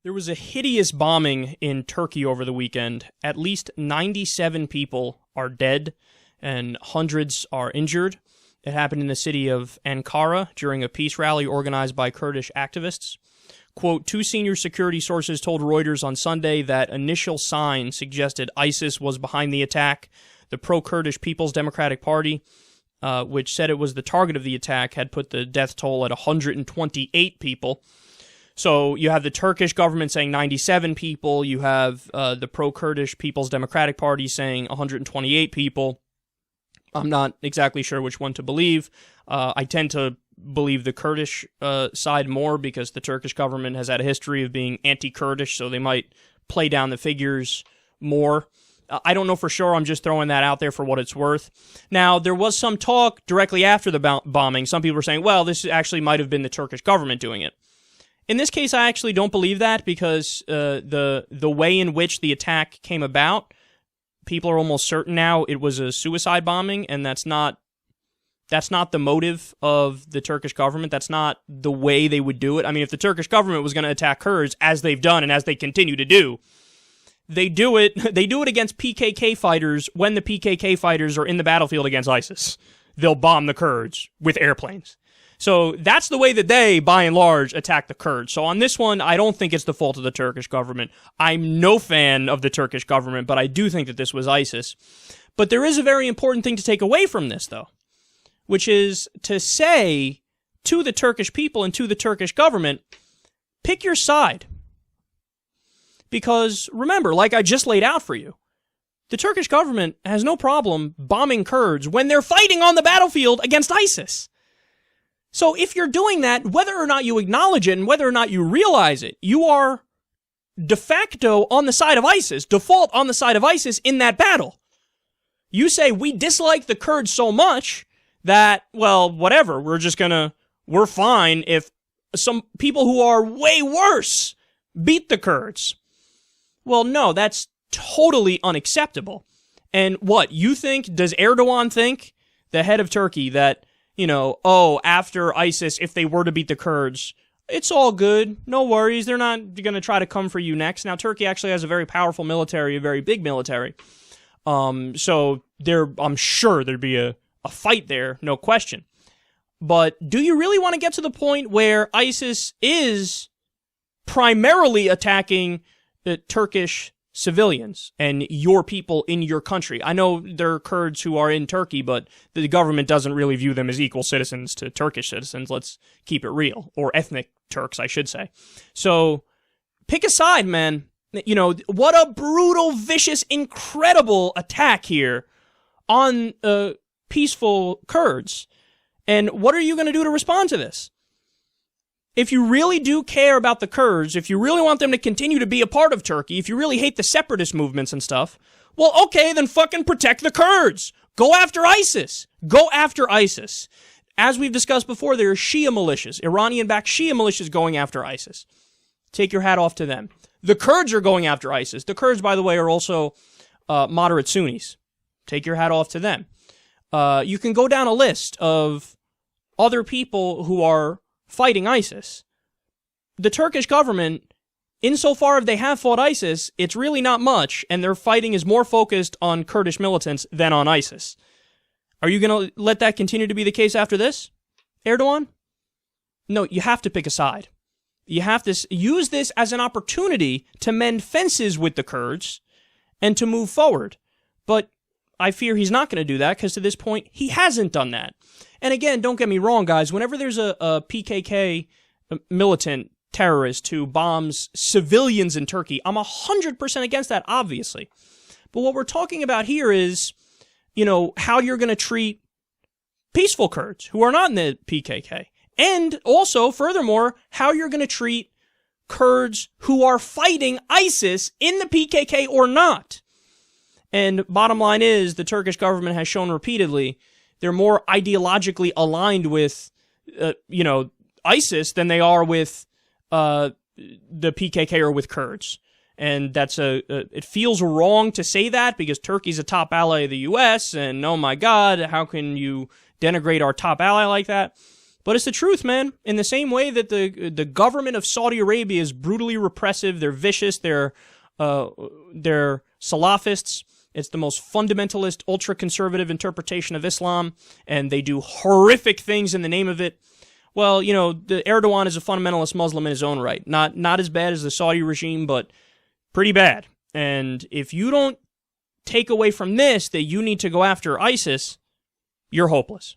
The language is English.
There was a hideous bombing in Turkey over the weekend. At least 97 people are dead and hundreds are injured. It happened in the city of Ankara during a peace rally organized by Kurdish activists. Quote, two senior security sources told Reuters on Sunday that initial signs suggested ISIS was behind the attack. The pro-Kurdish People's Democratic Party, which said it was the target of the attack, had put the death toll at 128 people. So you have the Turkish government saying 97 people. You have the pro-Kurdish People's Democratic Party saying 128 people. I'm not exactly sure which one to believe. I tend to believe the Kurdish side more because the Turkish government has had a history of being anti-Kurdish, so they might play down the figures more. I don't know for sure. I'm just throwing that out there for what it's worth. Now, there was some talk directly after the bombing. Some people were saying, well, this actually might have been the Turkish government doing it. In this case, I actually don't believe that because the way in which the attack came about, people are almost certain now it was a suicide bombing, and that's not the motive of the Turkish government. That's not the way they would do it. I mean, if the Turkish government was going to attack Kurds, as they've done and as they continue to do, they do it against PKK fighters when the PKK fighters are in the battlefield against ISIS. They'll bomb the Kurds with airplanes. So that's the way that they, by and large, attack the Kurds. So on this one, I don't think it's the fault of the Turkish government. I'm no fan of the Turkish government, but I do think that this was ISIS. But there is a very important thing to take away from this, though, which is to say to the Turkish people and to the Turkish government, pick your side. Because remember, like I just laid out for you, the Turkish government has no problem bombing Kurds when they're fighting on the battlefield against ISIS. So if you're doing that, whether or not you acknowledge it and whether or not you realize it, you are de facto on the side of ISIS, default on the side of ISIS in that battle. You say, we dislike the Kurds so much that, well, whatever, we're fine if some people who are way worse beat the Kurds. Well, no, that's totally unacceptable. And what, you think, does Erdogan think, the head of Turkey, that, after ISIS, if they were to beat the Kurds, it's all good, no worries, they're not going to try to come for you next. Now, Turkey actually has a very powerful military, a very big military, so I'm sure there'd be a fight there, no question. But do you really want to get to the point where ISIS is primarily attacking the Turkish civilians and your people in your country? I know there are Kurds who are in Turkey, but the government doesn't really view them as equal citizens to Turkish citizens. Let's keep it real. Or ethnic Turks, I should say. So pick a side, man. What a brutal, vicious, incredible attack here on peaceful Kurds. And what are you going to do to respond to this? If you really do care about the Kurds, if you really want them to continue to be a part of Turkey, if you really hate the separatist movements and stuff, well, okay, then fucking protect the Kurds. Go after ISIS. Go after ISIS. As we've discussed before, there are Shia militias, Iranian-backed Shia militias going after ISIS. Take your hat off to them. The Kurds are going after ISIS. The Kurds, by the way, are also moderate Sunnis. Take your hat off to them. You can go down a list of other people who are fighting ISIS. The Turkish government, insofar as they have fought ISIS, it's really not much, and their fighting is more focused on Kurdish militants than on ISIS. Are you going to let that continue to be the case after this, Erdogan? No, you have to pick a side. You have to use this as an opportunity to mend fences with the Kurds and to move forward. But I fear he's not going to do that because to this point, he hasn't done that. And again, don't get me wrong, guys. Whenever there's a PKK militant terrorist who bombs civilians in Turkey, I'm 100% against that, obviously. But what we're talking about here is, how you're going to treat peaceful Kurds who are not in the PKK. And also, furthermore, how you're going to treat Kurds who are fighting ISIS in the PKK or not. And bottom line is, the Turkish government has shown repeatedly they're more ideologically aligned with, ISIS than they are with the PKK or with Kurds. And it feels wrong to say that because Turkey's a top ally of the U.S. and oh my God, how can you denigrate our top ally like that? But it's the truth, man. In the same way that the government of Saudi Arabia is brutally repressive, they're vicious, they're Salafists. It's the most fundamentalist, ultra-conservative interpretation of Islam, and they do horrific things in the name of it. Well, you know, the Erdogan is a fundamentalist Muslim in his own right. Not as bad as the Saudi regime, but pretty bad. And if you don't take away from this that you need to go after ISIS, you're hopeless.